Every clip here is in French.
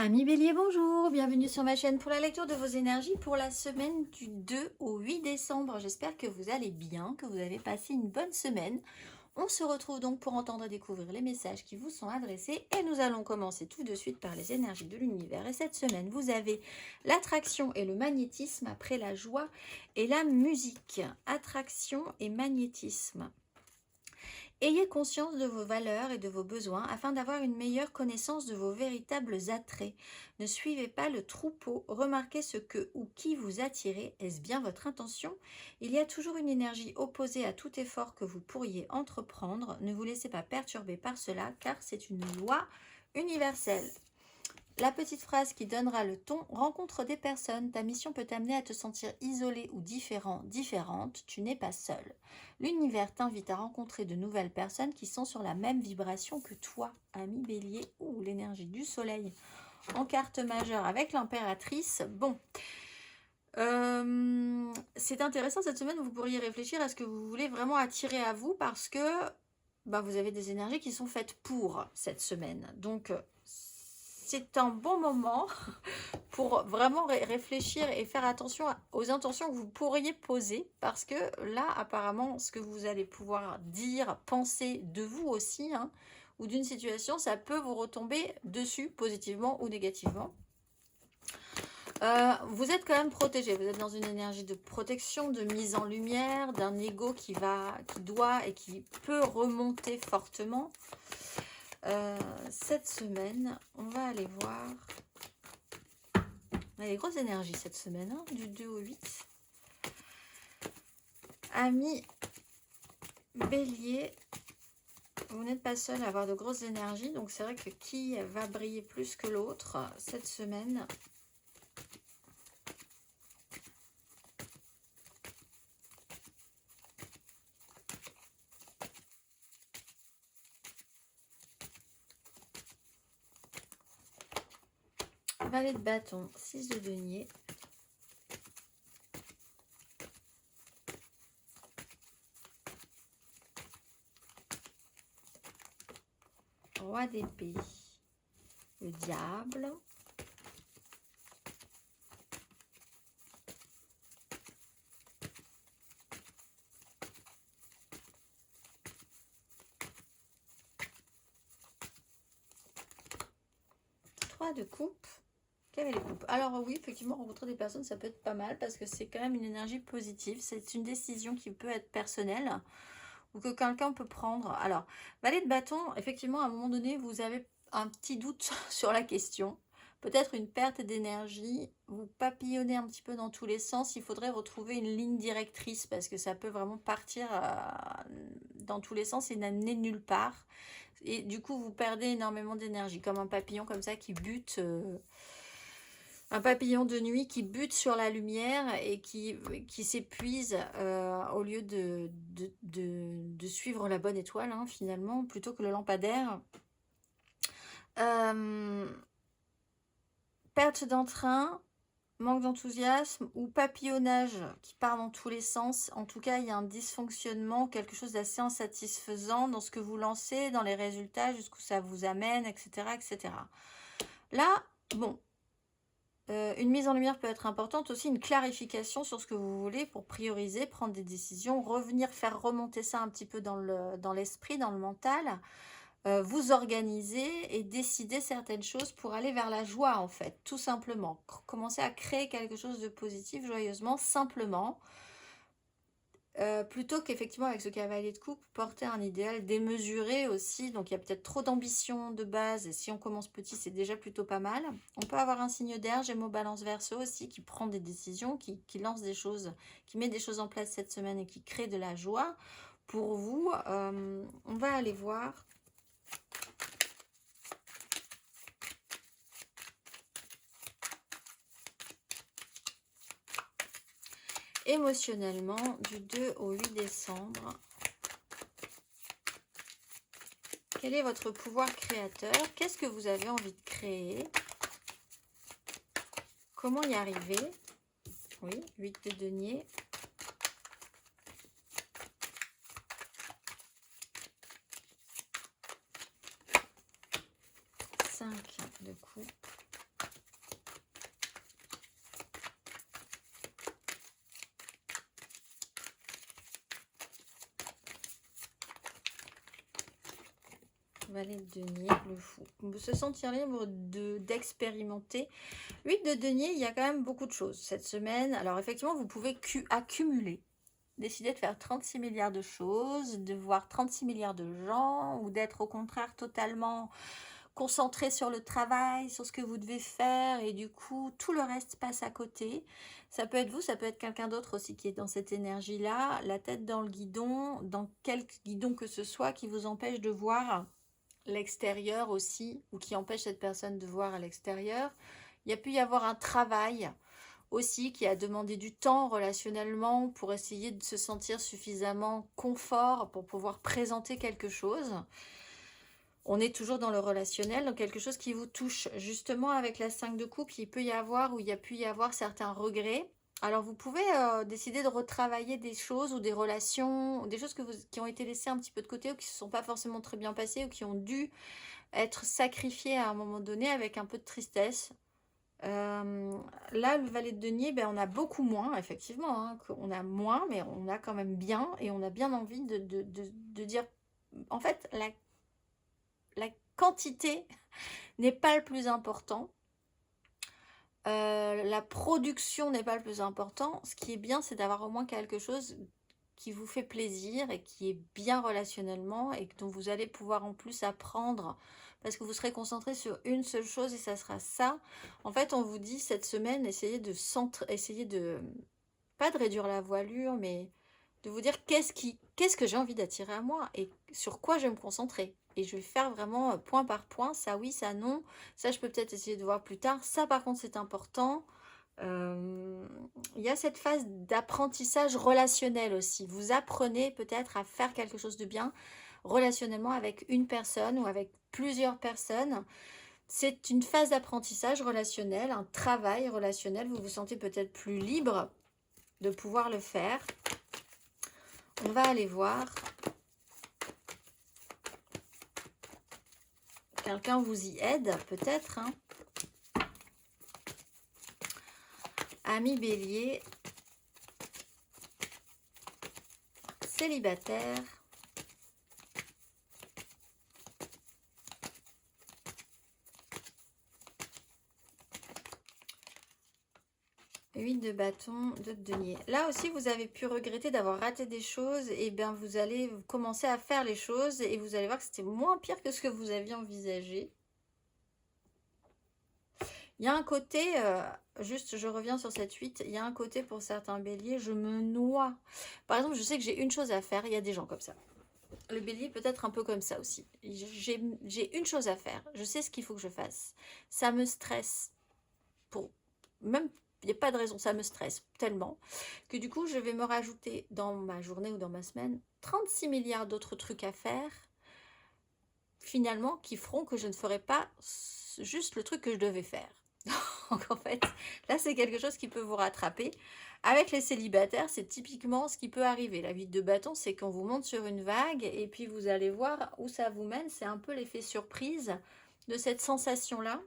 Amis Bélier, bonjour, bienvenue sur ma chaîne pour la lecture de vos énergies pour la semaine du 2 au 8 décembre. J'espère que vous allez bien, que vous avez passé une bonne semaine. On se retrouve donc pour entendre et découvrir les messages qui vous sont adressés et nous allons commencer tout de suite par les énergies de l'univers. Et cette semaine, vous avez l'attraction et le magnétisme après la joie et la musique. Attraction et magnétisme. Ayez conscience de vos valeurs et de vos besoins afin d'avoir une meilleure connaissance de vos véritables attraits. Ne suivez pas le troupeau, remarquez ce que ou qui vous attirez. Est-ce bien votre intention? Il y a toujours une énergie opposée à tout effort que vous pourriez entreprendre. Ne vous laissez pas perturber par cela car c'est une loi universelle. La petite phrase qui donnera le ton: rencontre des personnes. Ta mission peut t'amener à te sentir isolé ou différent, différente. Tu n'es pas seul. L'univers t'invite à rencontrer de nouvelles personnes qui sont sur la même vibration que toi, ami Bélier. Ou l'énergie du soleil en carte majeure avec l'impératrice. Bon, c'est intéressant cette semaine. Vous pourriez réfléchir à ce que vous voulez vraiment attirer à vous parce que vous avez des énergies qui sont faites pour cette semaine. Donc, c'est un bon moment pour vraiment réfléchir et faire attention aux intentions que vous pourriez poser parce que là, apparemment, ce que vous allez pouvoir dire, penser de vous aussi, ou d'une situation, ça peut vous retomber dessus, positivement ou négativement. Vous êtes quand même protégé, vous êtes dans une énergie de protection, de mise en lumière, d'un ego qui doit et qui peut remonter fortement. Cette semaine, on va aller voir. On a des grosses énergies cette semaine, du 2 au 8. Amis Bélier, vous n'êtes pas seul à avoir de grosses énergies, donc c'est vrai que qui va briller plus que l'autre cette semaine? Valet de bâton, 6 de denier. Roi d'épée, le diable. Trois de coupe. Quelle est les coupes? Alors oui, effectivement, rencontrer des personnes, ça peut être pas mal parce que c'est quand même une énergie positive. C'est une décision qui peut être personnelle ou que quelqu'un peut prendre. Alors, valet de bâton, effectivement, à un moment donné, vous avez un petit doute sur la question. Peut-être une perte d'énergie. Vous papillonnez un petit peu dans tous les sens. Il faudrait retrouver une ligne directrice parce que ça peut vraiment partir dans tous les sens et n'amener nulle part. Et du coup, vous perdez énormément d'énergie, comme un papillon comme ça qui bute... un papillon de nuit qui bute sur la lumière et qui s'épuise au lieu de suivre la bonne étoile, finalement, plutôt que le lampadaire. Perte d'entrain, manque d'enthousiasme ou papillonnage qui part dans tous les sens. En tout cas, il y a un dysfonctionnement, quelque chose d'assez insatisfaisant dans ce que vous lancez, dans les résultats, jusqu'où ça vous amène, etc. etc. Là, bon... une mise en lumière peut être importante, aussi une clarification sur ce que vous voulez pour prioriser, prendre des décisions, revenir, faire remonter ça un petit peu dans l'esprit, dans le mental, vous organiser et décider certaines choses pour aller vers la joie en fait, tout simplement. Commencer à créer quelque chose de positif joyeusement, simplement. Plutôt qu'effectivement avec ce cavalier de coupe, porter un idéal démesuré aussi, donc il y a peut-être trop d'ambition de base, et si on commence petit, c'est déjà plutôt pas mal. On peut avoir un signe d'air, Gémeaux, Balance, Verseau aussi, qui prend des décisions, qui lance des choses, qui met des choses en place cette semaine et qui crée de la joie. Pour vous, on va aller voir. Émotionnellement, du 2 au 8 décembre, quel est votre pouvoir créateur? Qu'est-ce que vous avez envie de créer? Comment y arriver? Oui, 8 de denier. De coupe. valet de denier, le fou. Se sentir libre d'expérimenter. 8 de denier, il y a quand même beaucoup de choses cette semaine. Alors effectivement, vous pouvez accumuler. Décider de faire 36 milliards de choses, de voir 36 milliards de gens, ou d'être au contraire totalement concentré sur le travail, sur ce que vous devez faire, et du coup, tout le reste passe à côté. Ça peut être vous, ça peut être quelqu'un d'autre aussi qui est dans cette énergie-là, la tête dans le guidon, dans quel guidon que ce soit, qui vous empêche de voir l'extérieur aussi, ou qui empêche cette personne de voir à l'extérieur. Il y a pu y avoir un travail aussi qui a demandé du temps relationnellement pour essayer de se sentir suffisamment confort pour pouvoir présenter quelque chose. On est toujours dans le relationnel, donc quelque chose qui vous touche. Justement, avec la 5 de coupe, il peut y avoir, ou il y a pu y avoir certains regrets. Alors, vous pouvez décider de retravailler des choses ou des relations, des choses qui ont été laissées un petit peu de côté ou qui ne se sont pas forcément très bien passées ou qui ont dû être sacrifiées à un moment donné avec un peu de tristesse. Là, le valet de denier, ben, on a beaucoup moins, effectivement. Hein, on a moins, mais on a quand même bien. Et on a bien envie de dire... En fait, la quantité n'est pas le plus important. La production n'est pas le plus important. Ce qui est bien, c'est d'avoir au moins quelque chose qui vous fait plaisir et qui est bien relationnellement et dont vous allez pouvoir en plus apprendre parce que vous serez concentré sur une seule chose et ça sera ça. En fait, on vous dit cette semaine, essayez de pas de réduire la voilure, mais de vous dire qu'est-ce que j'ai envie d'attirer à moi et sur quoi je vais me concentrer. Et je vais faire vraiment point par point, ça oui, ça non, ça je peux peut-être essayer de voir plus tard, ça par contre c'est important. Il y a cette phase d'apprentissage relationnel aussi. Vous apprenez peut-être à faire quelque chose de bien relationnellement avec une personne ou avec plusieurs personnes. C'est une phase d'apprentissage relationnel, un travail relationnel. Vous vous sentez peut-être plus libre de pouvoir le faire. On va aller voir. Quelqu'un vous y aide peut-être. Hein. Ami Bélier. Célibataire. De bâton, de denier. Là aussi, vous avez pu regretter d'avoir raté des choses. Et bien, vous allez commencer à faire les choses et vous allez voir que c'était moins pire que ce que vous aviez envisagé. Il y a un côté, juste je reviens sur cette 8, il y a un côté pour certains béliers, je me noie. Par exemple, je sais que j'ai une chose à faire, il y a des gens comme ça. Le bélier peut être un peu comme ça aussi. J'ai une chose à faire, je sais ce qu'il faut que je fasse. Ça me stresse. Même il n'y a pas de raison, ça me stresse tellement que du coup, je vais me rajouter dans ma journée ou dans ma semaine 36 milliards d'autres trucs à faire, finalement, qui feront que je ne ferai pas juste le truc que je devais faire. Donc en fait, là, c'est quelque chose qui peut vous rattraper. Avec les célibataires, c'est typiquement ce qui peut arriver. La 8 de bâton, c'est qu'on vous monte sur une vague et puis vous allez voir où ça vous mène. C'est un peu l'effet surprise de cette sensation-là,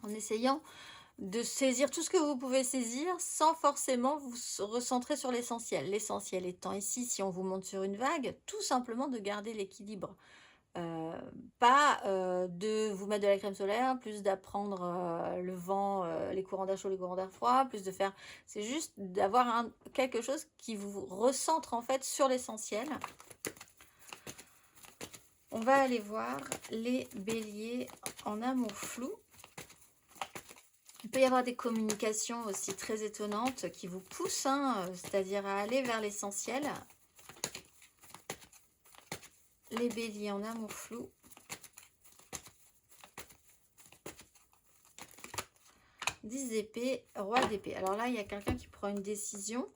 en essayant de saisir tout ce que vous pouvez saisir sans forcément vous recentrer sur l'essentiel. L'essentiel étant ici, si on vous monte sur une vague, tout simplement de garder l'équilibre. Pas de vous mettre de la crème solaire, plus d'apprendre le vent, les courants d'air chaud, les courants d'air froid, plus de faire... C'est juste d'avoir quelque chose qui vous recentre en fait sur l'essentiel. On va aller voir les béliers en amour flou. Il peut y avoir des communications aussi très étonnantes qui vous poussent, hein, c'est-à-dire à aller vers l'essentiel. Les béliers en amour flou. « 10 d'épée, roi d'épée ». Alors là, il y a quelqu'un qui prend une décision,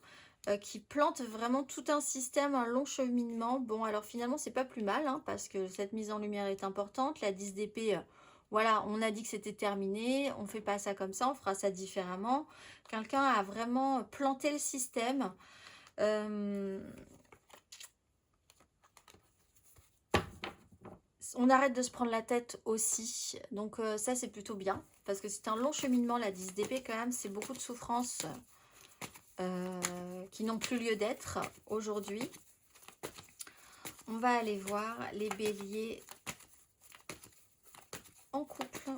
qui plante vraiment tout un système, un long cheminement. Bon, alors finalement, c'est pas plus mal, hein, parce que cette mise en lumière est importante. La 10 d'épée... Voilà, on a dit que c'était terminé, on ne fait pas ça comme ça, on fera ça différemment. Quelqu'un a vraiment planté le système. On arrête de se prendre la tête aussi. Donc ça, c'est plutôt bien. Parce que c'est un long cheminement, la 10 d'épée quand même. C'est beaucoup de souffrances qui n'ont plus lieu d'être aujourd'hui. On va aller voir les béliers en couple.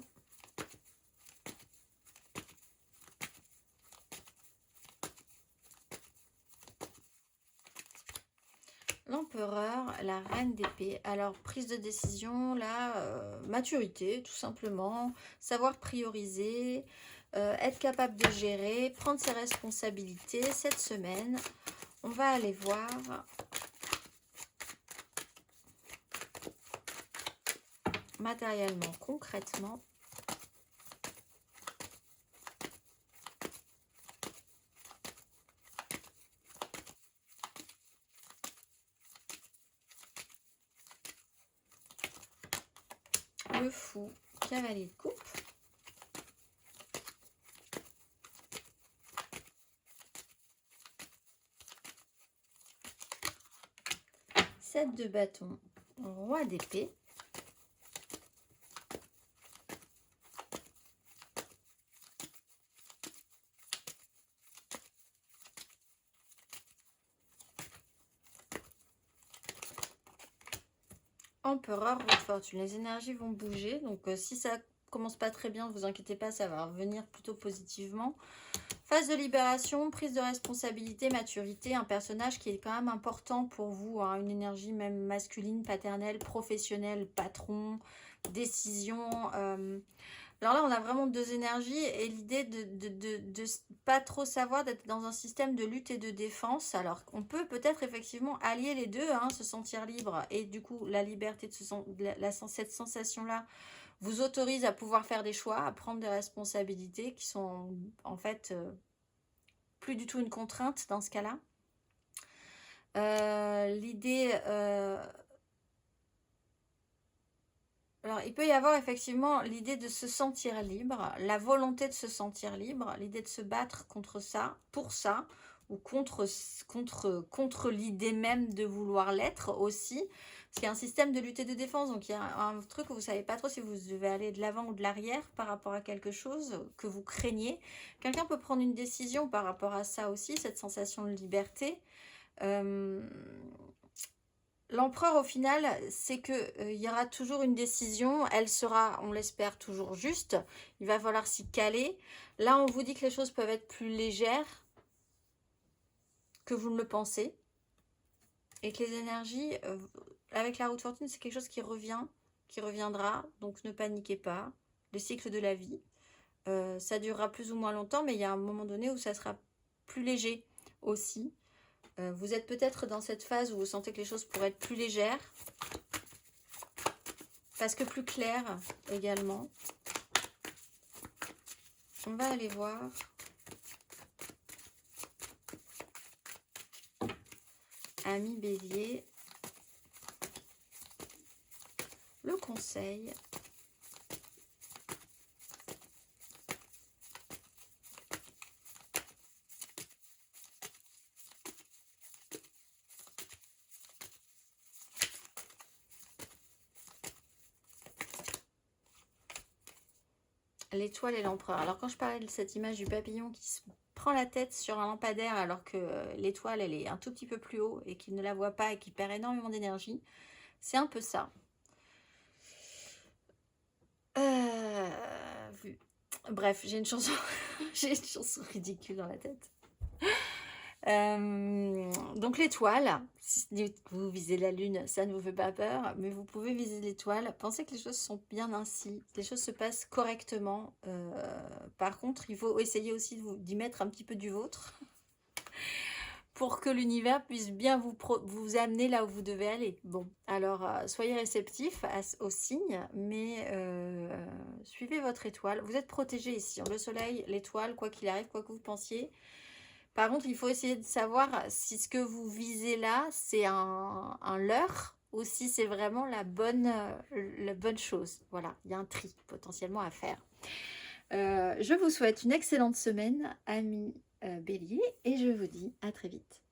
L'empereur, la reine d'épée. Alors, prise de décision, là, maturité, tout simplement. Savoir prioriser, être capable de gérer, prendre ses responsabilités. Cette semaine, on va aller voir matériellement, concrètement. Le fou, cavalier de coupe. Sept de bâton, roi d'épée. Empereur, roue de fortune. Les énergies vont bouger. Donc, si ça commence pas très bien, ne vous inquiétez pas, ça va revenir plutôt positivement. Phase de libération, prise de responsabilité, maturité. Un personnage qui est quand même important pour vous. Hein, une énergie même masculine, paternelle, professionnelle, patron, décision. Alors là, on a vraiment deux énergies et l'idée de pas trop savoir, d'être dans un système de lutte et de défense. Alors, on peut peut-être effectivement allier les deux, hein, se sentir libre et du coup, la liberté de cette sensation-là vous autorise à pouvoir faire des choix, à prendre des responsabilités qui sont en fait plus du tout une contrainte dans ce cas-là. L'idée... Alors, il peut y avoir effectivement l'idée de se sentir libre, la volonté de se sentir libre, l'idée de se battre contre ça, pour ça, ou contre l'idée même de vouloir l'être aussi. Parce qu'il y a un système de lutte et de défense, donc il y a un truc où vous ne savez pas trop si vous devez aller de l'avant ou de l'arrière par rapport à quelque chose que vous craignez. Quelqu'un peut prendre une décision par rapport à ça aussi, cette sensation de liberté. L'empereur, au final, c'est qu'il y aura toujours une décision. Elle sera, on l'espère, toujours juste. Il va falloir s'y caler. Là, on vous dit que les choses peuvent être plus légères que vous ne le pensez. Et que les énergies, avec la roue de fortune, c'est quelque chose qui revient, qui reviendra. Donc, ne paniquez pas. Le cycle de la vie, ça durera plus ou moins longtemps, mais il y a un moment donné où ça sera plus léger aussi. Vous êtes peut-être dans cette phase où vous sentez que les choses pourraient être plus légères. Parce que plus claires également. On va aller voir. Ami Bélier. Le conseil. L'étoile et l'empereur. Alors quand je parlais de cette image du papillon qui se prend la tête sur un lampadaire alors que l'étoile elle est un tout petit peu plus haut et qu'il ne la voit pas et qui perd énormément d'énergie, c'est un peu ça. Bref, j'ai une chanson j'ai une chanson ridicule dans la tête. Donc l'étoile, si vous visez la lune, ça ne vous fait pas peur, mais vous pouvez viser l'étoile. Pensez que les choses sont bien ainsi, les choses se passent correctement. Par contre, il faut essayer aussi d'y mettre un petit peu du vôtre pour que l'univers puisse bien vous amener là où vous devez aller. Bon, alors soyez réceptifs aux signes, mais suivez votre étoile. Vous êtes protégé ici, le soleil, l'étoile, quoi qu'il arrive, quoi que vous pensiez. Par contre, il faut essayer de savoir si ce que vous visez là, c'est un leurre ou si c'est vraiment la bonne chose. Voilà, il y a un tri potentiellement à faire. Je vous souhaite une excellente semaine, amis Bélier, et je vous dis à très vite.